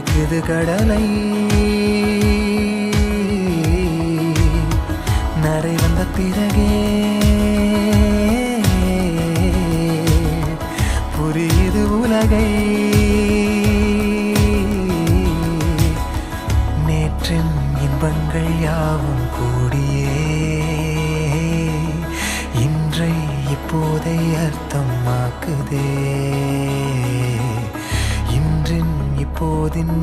அணைக்குது கடலை. நரை வந்த பிறகே புரியுது உலகை. நேற்றின் இன்பங்கள் யாவும் கூடியே இன்றை இப்போதை அர்த்தமாக்குதே. இன்றின் இப்போதின்